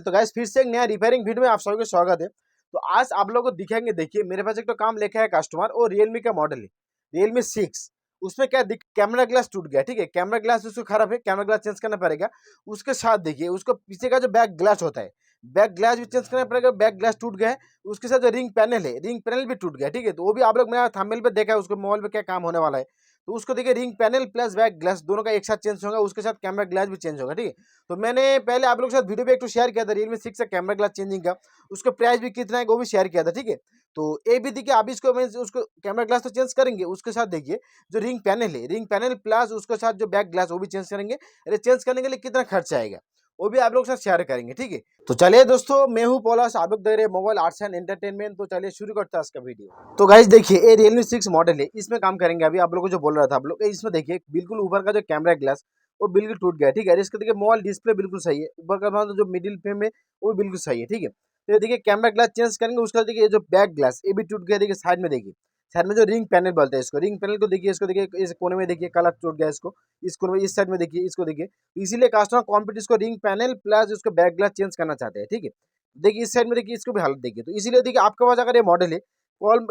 तो गाइस फिर से एक नया रिपेयरिंग वीडियो में आप सभी को स्वागत है। तो आज आप लोगों को दिखाएंगे, देखिए मेरे पास एक तो काम लेके है कस्टमर और रियलमी का मॉडल है रियलमी 6। उसमें क्या कैमरा ग्लास टूट गया, ठीक है, कैमरा ग्लास उसको खराब है, कैमरा ग्लास चेंज करना पड़ेगा। उसके साथ देखिए उसको पीछे का जो बैक ग्लास होता है, बैक ग्लास भी चेंज करना पड़ेगा। बैक ग्लास टूट गया है, उसके साथ जो रिंग पैनल है, रिंग पैनल भी टूट गया, ठीक है। तो वो भी आप लोग मेरा थंबनेल पे देखा है, उसको मोबाइल पे क्या काम होने वाला है। तो उसको देखिए ring panel plus back glass दोनों का एक साथ चेंज होगा, उसके साथ कैमरा ग्लास भी चेंज होगा, ठीक है। तो मैंने पहले आप लोगों के साथ वीडियो भी एक तो शेयर किया था रियलमी 6 का कैमरा ग्लास चेंजिंग का, उसका प्राइस भी कितना है वो भी शेयर किया था, ठीक है। तो ये भी देखिए अभी इसको मैं उसको कैमरा ग्लास तो चेंज करेंगे, उसके साथ देखिए जो रिंग पैनल है, रिंग पैनल प्लस उसके साथ जो बैक ग्लास वो भी चेंज करेंगे। अरे चेंज करने के लिए कितना खर्चा आएगा वो भी आप लोग के साथ शेयर करेंगे, ठीक है। तो चलिए दोस्तों, मैं हूँ पॉलस, आप लोग देख रहे हैं मोबाइल आर्ट्स एंड एंटरटेनमेंट। तो चलिए शुरू करते हैं इसका वीडियो। तो गाइस देखिए ये रियलमी 6 मॉडल है, इसमें काम करेंगे। अभी आप लोग को जो बोल रहा था, आप लोग इसमें देखिए बिल्कुल ऊपर का जो कैमरा ग्लास वो बिल्कुल टूट गया, ठीक है। इसके देखिए मोबाइल डिस्प्ले बिल्कुल सही है, ऊपर का मतलब जो मिडिल फ्रेम है वो भी बिल्कुल सही है, ठीक है। तो ये देखिए कैमरा ग्लास चेंज करेंगे, उसका देखिए ये जो बैक ग्लास ये भी टूट गया। देखिए साइड में देखिए, साइड में जो रिंग पैनल बोलते हैं इसको, रिंग पैनल को देखिए, इसको देखिए इस कोने में देखिए कलर टूट गया इसको, इस कोने में, इस साइड में देखिए, इसको देखिए। तो इसीलिए कस्टमर कॉम्पिट इसको रिंग पैनल प्लस उसको बैक ग्लास चेंज करना चाहते हैं, ठीक है। देखिए इस साइड में देखिए, इसको भी हालत देखिए। तो इसीलिए देखिए आपके पास अगर ये मॉडल है,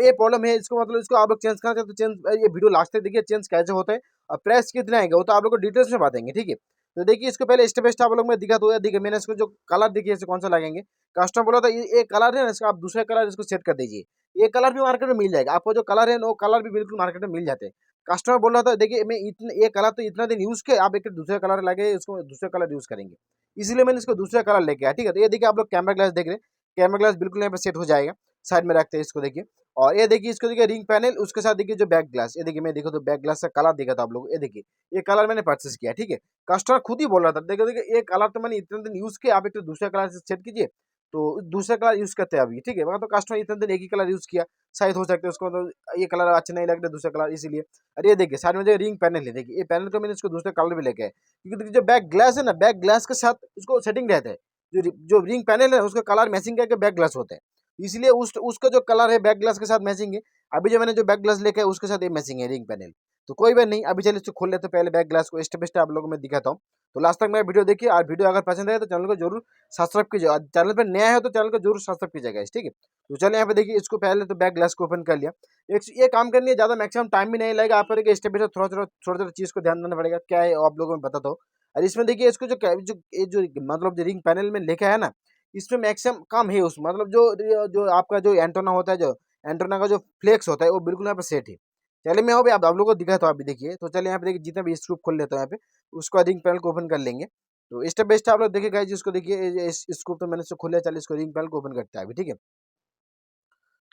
ये प्रॉब्लम है, इसको मतलब इसको आप लोग चेंज करना चाहते तो चेंज, ये वीडियो लास्ट तक देखिए चेंज कैसे होता है और प्राइस कितना आएगा वो तो आप लोग को डिटेल्स में बताएंगे, ठीक है। तो देखिए इसको पहले स्टेप बाय स्टेप आप लोग में दिखा दो। देखिए मैंने इसको जो कलर देखिए इसे कौन सा लगाएंगे, कस्टमर बोला था ये कलर है ना, इसका आप दूसरा कलर इसको सेट कर दीजिए। ये कलर भी मार्केट में मिल जाएगा, आपको जो कलर है वो कलर भी बिल्कुल मार्केट में मिल जाते हैं। कस्टमर बोल रहा था देखिए मैं इतने ये कलर तो इतना दिन यूज किया, आप एक दूसरा कलर लगे इसको दूसरा कलर यूज करेंगे, इसीलिए मैंने इसको दूसरा कलर लेके आया, ठीक है। तो ये देखिए आप लोग कैमरा ग्लास देख रहे हैं, कैमरा ग्लास बिल्कुल यहाँ पे सेट हो जाएगा। साइड में रखते हैं इसको देखिए। और ये देखिए इसको देखिए रिंग पैनल, उसके साथ देखिए जो बैक ग्लास, ये देखिए मैं देखो तो बैक ग्लास का कलर देखा था आप लोग, ये देखिए ये कलर मैंने परचेस किया, ठीक है। कस्टमर खुद ही बोल रहा था देखो देखिए ये कलर तो मैंने इतने दिन यूज किया, आप एक तो दूसरा कलर से सेट कीजिए। तो दूसरा कलर यूज करते हैं अभी, ठीक है। तो कस्टमर इतने दिन एक ही कलर यूज किया, शायद हो सकता है उसको मतलब ये कलर अच्छा नहीं लग रहा दूसरा कलर, इसीलिए। अरे ये देखिए साइड में जो रिंग पैनल है, देखिए ये पैनल को मैंने इसको दूसरा कलर भी लेके आया, क्योंकि देखिए जो बैक ग्लास है ना, बैक ग्लास के साथ उसको सेटिंग रहता है। जो रिंग पैनल है उसका कलर मैचिंग करके बैक ग्लास होता है, इसलिए उसका जो कलर है बैक ग्लास के साथ मैचिंग है। अभी जो मैंने जो बैक ग्लास लेके उसके साथ ये मैचिंग है रिंग पैनल। तो कोई बात नहीं, अभी चलिए इसको खोल लेते हैं। पहले बैक ग्लास को स्टेप बाय स्टेप आप लोगों को मैं दिखाता हूँ। तो लास्ट तक मेरा वीडियो देखिए, और वीडियो अगर पसंद आए तो चैनल को जरूर सब्सक्राइब कीजिए, और चैनल पर नया है तो चैनल को जरूर सब्सक्राइब कीजिएगा, ठीक है। तो चलिए यहाँ पे देखिए इसको पहले तो बैक ग्लास को ओपन कर लिया। एक ये काम करनी है, ज्यादा मैक्सिमम टाइम भी नहीं लगेगा, आपको देखिए स्टेप बाय स्टेप थोड़ा थोड़ा चीज को ध्यान देना पड़ेगा, क्या है आप लोगों को मैं बताता हूँ। और इसमें देखिए इसको जो मतलब जो रिंग पैनल में लेके है ना, इसमें मैक्सिमम काम है उस मतलब जो जो आपका जो एंटोना होता है, जो एंटोना का जो फ्लेक्स होता है वो बिल्कुल यहाँ पे सेट है। चलिए मैं अभी आप लोगों को दिखाता हूँ, अभी देखिए। तो चलिए यहाँ पे देखिए जितने भी स्क्रू खोल लेता हूँ यहाँ पे, उसको रिंग पैनल को ओपन कर लेंगे। तो स्टेप बाय स्टेप आप लोग देखिए जिसको देखिए स्क्रू तो मैंने इसको खोल लिया, चलिए इसको रिंग पैनल को ओपन करते हैं अभी, ठीक है।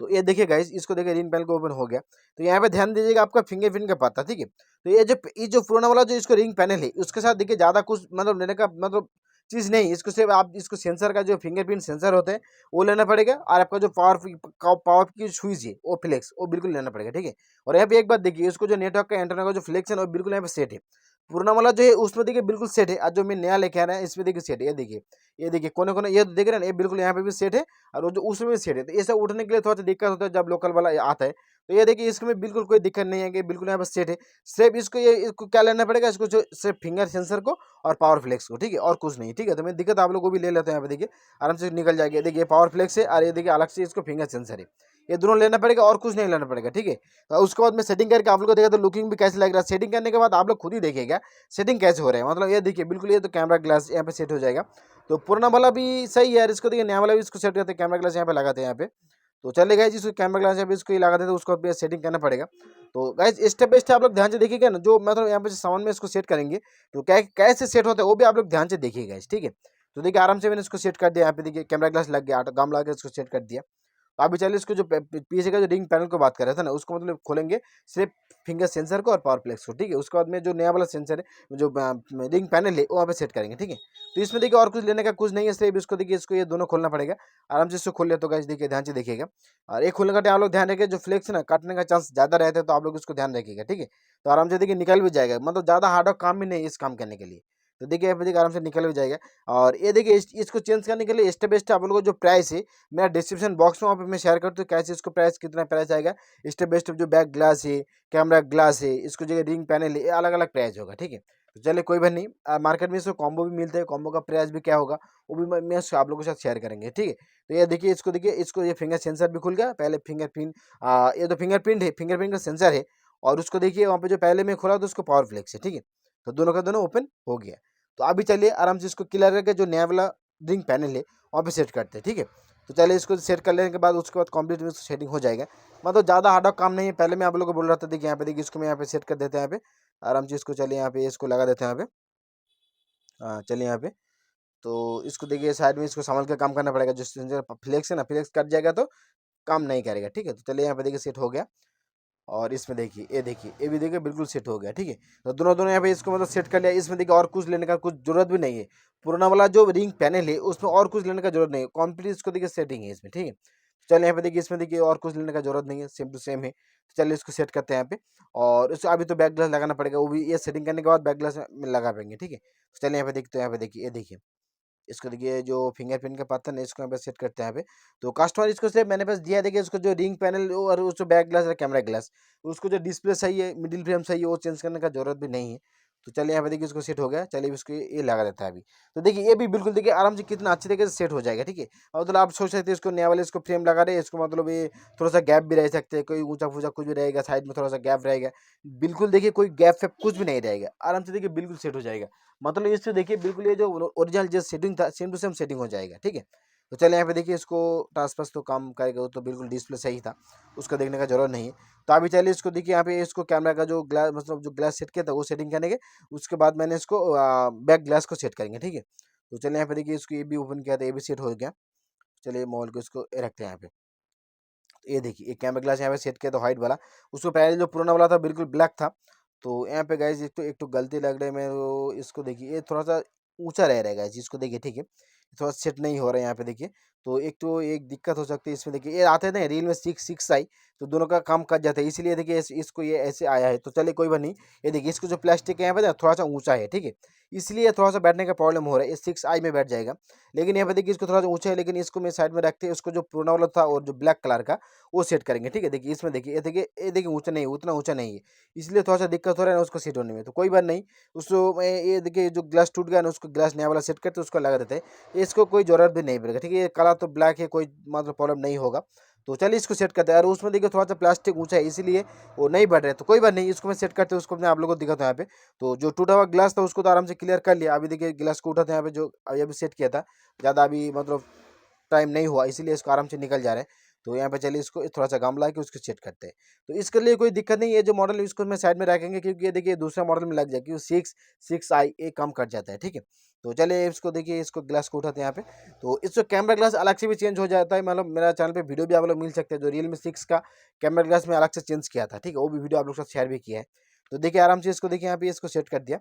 तो ये देखिए गाइस, इसको देखिए रिंग पैनल को ओपन हो गया। तो यहाँ पे ध्यान दीजिएगा आपका फिंगरप्रिंट का पता, ठीक है। तो ये जो पुराना वाला जो इसको रिंग पैनल है उसके साथ देखिए ज्यादा कुछ मतलब लेने का मतलब चीज नहीं, इसको सिर्फ आप इसको सेंसर का जो फिंगरप्रिंट सेंसर होता है वो लेना पड़ेगा, और आपका जो पावर की स्विच है वो फ्लेक्स वो बिल्कुल लेना पड़ेगा, ठीक है। और यहाँ पे एक बात देखिए, इसको जो नेटवर्क का एंटेना का जो फ्लेक्स है वो बिल्कुल यहाँ पे सेट है। पुराना वाला जो है उसमें देखिए बिल्कुल सेट है, और जो मैं नया लेके आ रहा है इसमें देखिए सेट है। ये देखिए कोने कोने ये देख रहे हैं ना, ये बिल्कुल यहाँ पे भी सेट है, और वो जो उसमें भी सेट है। तो ये सब उठने के लिए थोड़ा सा दिक्कत होता है जब लोकल वाला आता है। तो ये देखिए इसमें बिल्कुल कोई दिक्कत नहीं है कि बिल्कुल यहाँ पे सेट है। सिर्फ इसको क्या लेना पड़ेगा, इसको जो सिर्फ फिंगर सेंसर को और पावर फ्लेक्स को, ठीक है, और कुछ नहीं, ठीक है। तो मैं दिक्कत आप लोग को भी ले लेते हैं, यहाँ पे देखिए आराम से निकल जाएगी। देखिए पावर फ्लेक्स है, और ये देखिए अलग से इसको फिंगर सेंसर है, ये दोनों लेना पड़ेगा और कुछ नहीं लेना पड़ेगा, ठीक है। तो उसके बाद मैं सेटिंग करके आप लोग को देखा तो लुकिंग भी कैसे लग रहा है। सेटिंग करने के बाद आप लोग खुद ही देखिएगा सेटिंग कैसे हो रहा है। मतलब ये देखिए बिल्कुल ये तो कैमरा ग्लास यहाँ पे सेट हो जाएगा। तो पुराना वाला भी सही है यार, इसको देखिए नया वाला भी इसको सेट करते हैं, कैमरा ग्लास यहाँ पे लगाते हैं यहाँ पे। तो चले गाइस जिसको कैमरा ग्लास यहाँ पे इसको ही लगाते थे, उसको भी सेटिंग करना पड़ेगा। तो गाइस स्टेप बाय स्टेप आप लोग ध्यान से देखिएगा ना, जो मतलब यहाँ पे सामान में इसको सेट करेंगे तो कैसे सेट होता है वो भी आप लोग ध्यान से देखिएगा, ठीक है। तो देखिए आराम से मैंने इसको सेट कर दिया, यहाँ पे देखिए कैमरा ग्लास लग गया, गम लगा के इसको सेट कर दिया। तो अभी चलिए इसको जो पीछे का जो रिंग पैनल को बात कर रहे थे ना, उसको मतलब खोलेंगे सिर्फ फिंगर सेंसर को और पावर फ्लेक्स को, ठीक है। उसके बाद में जो नया वाला सेंसर है, जो रिंग पैनल है वो वहाँ पे सेट करेंगे, ठीक है। तो इसमें देखिए और कुछ लेने का कुछ नहीं है, सिर्फ इसको देखिए इसको ये दोनों खोलना पड़ेगा। आराम से इसको खोल ले तो गाइस देखिए ध्यान से देखिएगा। और एक खोलने का टाइम आप लोग ध्यान रखिए, जो फ्लेक्स है ना काटने का चांस ज़्यादा रहता है, तो आप लोग इसको ध्यान रखिएगा, ठीक है। तो आराम से देखिए निकल भी जाएगा, मतलब ज़्यादा हार्ड वर्क काम भी नहीं है इस काम करने के लिए। तो देखिए यहाँ पे देखिए आराम से निकल भी जाएगा। और ये देखिए इसको चेंज करने के लिए स्टेप बाय स्टेप आप लोगों को जो प्राइस है मेरा डिस्क्रिप्शन बॉक्स में वहाँ पे मैं शेयर करता हूँ, कैसे इसको प्राइस कितना प्राइस आएगा। स्टेप बाय स्टेप जो बैक ग्लास है, कैमरा ग्लास है, इसको जो रिंग पैनल है, अलग अलग प्राइस होगा, ठीक है। तो चलिए कोई बात नहीं, मार्केट में इसको कॉम्बो भी मिलते हैं, कॉम्बो का प्राइस भी क्या होगा वो भी मैं आप लोगों के साथ शेयर करेंगे, ठीक है। तो ये देखिए, इसको ये फिंगर सेंसर भी खुल गया। पहले फिंगरप्रिंट, ये तो फिंगरप्रिंट है, फिंगरप्रिंट का सेंसर है। और उसको देखिए वहाँ पे जो पहले में खोला तो उसको पावर फ्लेक्स है, ठीक है। तो दोनों का दोनों ओपन हो गया। तो अभी चलिए आराम से इसको क्लियर करके जो नया वाला ड्रिंक पैनल है वहाँ पे सेट करते हैं, ठीक है। तो चलिए इसको सेट कर लेने के बाद उसके बाद कंप्लीट में सेटिंग हो जाएगा। मतलब ज़्यादा हार्ड काम नहीं है। पहले मैं आप लोगों को बोल रहा था, देखिए यहाँ पे, देखिए इसको मैं यहाँ पे सेट कर देते हैं, यहाँ पे आराम से इसको, चलिए यहाँ पे इसको लगा देते हैं यहाँ पे। हाँ चलिए यहाँ पे, तो इसको देखिए साइड में इसको संभाल के काम करना पड़ेगा। जो फ्लेक्स है ना, फ्लेक्स कट जाएगा तो काम नहीं करेगा, ठीक है। तो चलिए यहाँ पे देखिए सेट हो गया। और इसमें देखिए, ये भी देखिए बिल्कुल सेट हो गया, ठीक है। तो दोनों दोनों यहाँ पे इसको मतलब सेट कर लिया। इसमें देखिए और कुछ लेने का कुछ जरूरत भी नहीं है। पुराना वाला जो रिंग पैनल है उसमें और कुछ लेने का जरूरत नहीं है, कंप्लीट इसको देखिए सेटिंग है इसमें, ठीक है। चलिए यहाँ पे देखिए, इसमें देखिए और कुछ लेने का जरूरत नहीं है, सेम टू सेम है। तो चलिए इसको सेट करते हैं यहाँ पे। और इसको अभी तो बैक ग्लास लगाना पड़ेगा, वो भी ये सेटिंग करने के बाद बैक ग्लास में लगा पाएंगे, ठीक है। तो चलिए यहाँ पे देखते हैं, यहाँ पे देखिए, ये देखिए इसको देखिए जो फिंगरप्रिंट का पैटर्न है इसको यहाँ पे सेट करते हैं यहाँ पे। तो कस्टमर इसको से मैंने पास दिया, देखिए उसको जो रिंग पैनल और उसको बैक ग्लास और कैमरा ग्लास, उसको जो डिस्प्ले सही है, मिडिल फ्रेम सही है, वो चेंज करने का जरूरत भी नहीं है। तो चलिए यहाँ पे देखिए इसको सेट हो गया। चलिए इसको ये लगा देता है अभी। तो देखिए ये भी बिल्कुल देखिए आराम से कितना अच्छे तरीके से सेट हो जाएगा, ठीक है। और मतलब आप सोच सकते हैं इसको नया वाले इसको फ्रेम लगा रहे हैं, इसको मतलब ये थोड़ा सा गैप भी रह सकते हैं, कोई ऊंचा फूचा कुछ भी रहेगा, साइड में थोड़ा सा गैप रहेगा, बिल्कुल देखिए कोई गैप फैप कुछ भी नहीं रहेगा, आराम से देखिए बिल्कुल सेट हो जाएगा। मतलब इससे देखिए बिल्कुल ये जो ओरिजिनल जो सेटिंग था सेम टू सेम सेटिंग हो जाएगा, ठीक है। तो चलिए यहाँ पे देखिए इसको ट्रांसफर तो काम करेगा, वो तो बिल्कुल डिस्प्ले सही था, उसको देखने का जरूरत नहीं है। तो अभी चलिए इसको देखिए यहाँ पे इसको कैमरा का जो ग्लास, मतलब जो ग्लास सेट किया था वो सेटिंग करने के उसके बाद मैंने इसको बैक ग्लास को सेट करेंगे, ठीक है। तो चलिए यहाँ पे देखिए इसको ये भी ओपन किया था, ये भी सेट हो गया। चलिए मोबाइल को इसको रखते हैं यहाँ पे। तो ये देखिए, एक कैमरा ग्लास यहाँ पे सेट किया था व्हाइट वाला। उसको पहले जो पुराना वाला था बिल्कुल ब्लैक था। तो यहाँ पे गाइज एक तो गलती लग रही है मेरे को, इसको देखिए ये थोड़ा सा ऊंचा रह रहा है गाइज, इसको देखिए, ठीक है। थोड़ा सेट नहीं हो रहा है यहाँ पे देखिए। तो एक दिक्कत हो सकती है इसमें, देखिए ये आते थे रील में 6 6 आई, तो दोनों का काम कट जाता है, इसलिए देखिए इसको ये ऐसे आया है। तो चलिए कोई बात नहीं। ये देखिए इसको जो प्लास्टिक है यहाँ पे ना थोड़ा सा ऊंचा है, ठीक है, इसलिए थोड़ा सा बैठने का प्रॉब्लम हो रहा है। ये 6 आई में बैठ जाएगा। लेकिन यहाँ पे देखिए इसको थोड़ा सा ऊंचा है, लेकिन इसको मैं साइड में रखते हैं, उसको जो पुराना वाला था और जो ब्लैक कलर का वो सेट करेंगे, ठीक है। देखिए इसमें देखिए, ये देखिए ऊंचा नहीं है, उतना ऊंचा नहीं है, इसलिए थोड़ा सा दिक्कत हो रहा है ना उसको सेट होने में। तो कोई बात नहीं, उसको मैं ये देखिए जो ग्लास टूट गया ना, उसको ग्लास नया वाला सेट करते उसको लगा देते हैं। इसको कोई जरूरत भी नहीं पड़ेगा, ठीक है। ये कलर तो ब्लैक है, कोई मतलब प्रॉब्लम नहीं होगा। तो चलिए इसको सेट करते हैं। और उसमें देखिए थोड़ा सा प्लास्टिक ऊंचा है, इसीलिए वो नहीं बढ़ रहा है। तो कोई बात नहीं, इसको मैं सेट करते हैं, उसको मैं आप लोगों को दिखाता हूँ यहाँ पे। तो जो टूटा हुआ ग्लास था उसको तो आराम से क्लियर कर लिया। अभी देखिए ग्लास को उठाते हैं यहाँ पे, जो अभी सेट किया था, ज़्यादा अभी मतलब टाइम नहीं हुआ, इसीलिए इसको आराम से निकल जा रहा है। तो यहाँ पे चलिए इसको थोड़ा सा गमला के उसको सेट करते हैं। तो इसके लिए कोई दिक्कत नहीं है, जो मॉडल है इसको मैं साइड में रखेंगे, क्योंकि ये देखिए दूसरा मॉडल में लग जाए, क्योंकि 6 6 आई एक कम कट जाता है, ठीक है। तो चलिए इसको देखिए, इसको ग्लास को उठाते हैं यहाँ पे। तो इसको कैमरा ग्लास अलग से भी चेंज हो जाता है, मतलब मेरा चैनल पे वीडियो भी आप लोग मिल सकते हैं, जो Realme 6 का कैमरा ग्लास में अलग से चेंज किया था, ठीक है, वो भी वीडियो आप लोग के साथ शेयर भी किया है। तो देखिए आराम से इसको देखिए यहाँ पे इसको सेट कर दिया।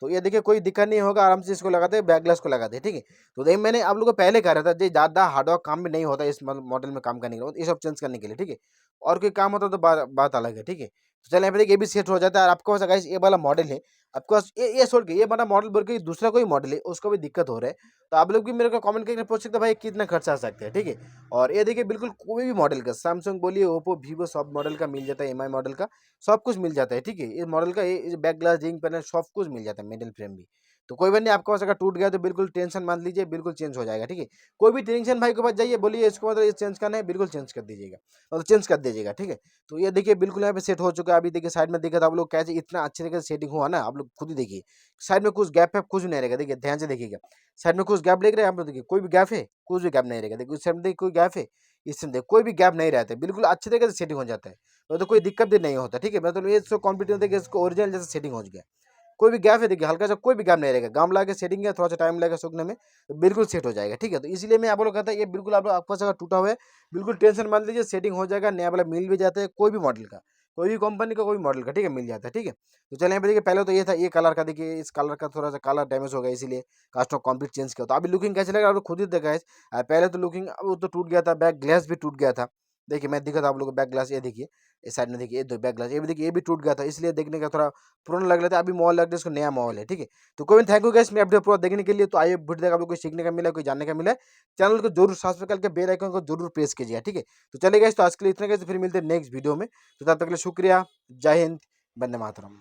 तो ये देखिए कोई दिक्कत नहीं होगा, आराम से इसको लगाते हैं, बैक ग्लास को लगाते हैं, ठीक है। तो देखिए मैंने आप लोगों को पहले कहा था, जी ज़्यादा हार्डवर्क काम भी नहीं होता इस मॉडल में काम करने के लिए, ये सब चेंज करने के लिए, ठीक है। और कोई काम होता तो बात अलग है, ठीक है। तो चलिए यहाँ पे देखिए ये भी सेट हो जाता है। और आपके पास गाइस ये वाला मॉडल है, आपके पास ये छोड़ के ये वाला मॉडल बोल के दूसरा कोई मॉडल है, उसको भी दिक्कत हो रहा है, तो आप लोग भी मेरे को कमेंट करके पूछ सकते हैं भाई कितना खर्चा आ सकता है, ठीक है। और ये देखिए बिल्कुल कोई भी मॉडल का, सैमसंग बोलिए, ओप्पो, वीवो, सब मॉडल का मिल जाता है, एमआई मॉडल का सब कुछ मिल जाता है, ठीक है। इस मॉडल का ये बैक ग्लास, रिंग पैनल सब कुछ मिल जाता है, मिडिल फ्रेम भी। तो कोई बात नहीं, आपके पास अगर टूट गया तो बिल्कुल टेंशन मान लीजिए, बिल्कुल चेंज हो जाएगा, ठीक है। कोई भी टेंशन भाई के पास जाइए, बोलिए इसको मतलब ये चेंज करना है, बिल्कुल चेंज कर दीजिएगा, मतलब चेंज कर दीजिएगा, ठीक है। तो ये देखिए बिल्कुल यहाँ पे सेट हो चुका है। अभी देखिए साइड में देखा था आप लोग कैसे इतना अच्छे तरीके से सेटिंग हुआ ना, आप लोग खुद ही देखिए। साइड में कुछ गैप है, कुछ नहीं रहेगा, देखिए ध्यान से देखिएगा। साइड में कुछ गैप देख रहे हैं आप लोग, देखिए कोई भी गैप है, कुछ भी गैप नहीं रहेगा। देखिए उस साइड में देखिए कोई गैप है, इस साइड देखिए कोई भी गैप नहीं रहता है, बिल्कुल अच्छे तरीके से सेटिंग हो जाता है। तो कोई दिक्कत भी नहीं होता, ठीक है। मतलब ये सो कॉम्प्यूटर देखिए इसको ओरिजिनल जैसे सेटिंग हो गया। कोई भी गैप है देखिए, हल्का सा कोई भी गैप नहीं रहेगा, गाम लगा के सेटिंग है, थोड़ा सा टाइम लगेगा सूखने में, तो बिल्कुल सेट हो जाएगा, ठीक है। तो इसलिए मैं आप लोग कहता है ये बिल्कुल आप लोग आपके पास अगर टूटा हुआ है, बिल्कुल टेंशन मान लीजिए, सेटिंग हो जाएगा, नया वाला मिल भी जाता है, कोई भी मॉडल का, कोई भी कंपनी का, कोई भी मॉडल का, ठीक है, मिल जाता है, ठीक है। तो चलिए यहाँ पे देखिए, पहले तो ये था ये कलर का, देखिए इस कलर का थोड़ा सा कलर डैमेज हो गया, इसीलिए कस्टमर कंप्लीट चेंज किया। तो अभी लुकिंग कैसे लगा आप लोग खुद ही देखा है। पहले तो लुकिंग वो तो टूट गया था, बैक ग्लास भी टूट गया था, देखिए मैं दिखा था आप लोगों को बैक ग्लास, ये देखिए इस साइड में देखिए, ये दो बैक ग्लास, ये भी देखिए ये भी टूट गया था, इसलिए देखने का थोड़ा पुराना लग रहा था। अभी मॉल लग रहा है, इसको नया मॉल है, ठीक है। तो कोई थैंक यू गाइस, मैं अपडेट पूरा देखने के लिए। तो आइए वीडियो देख आप लोग को सीखने का मिला, कोई जानने का मिला, चैनल को जरूर सब्सक्राइब करके बेल आइकन को जरूर प्रेस कीजिए, ठीक है। तो चलिए गाइस, तो आज के लिए इतना, गाइस फिर मिलते हैं नेक्स्ट वीडियो में। तो तब तक के लिए शुक्रिया, जय हिंद, वंदे मातरम।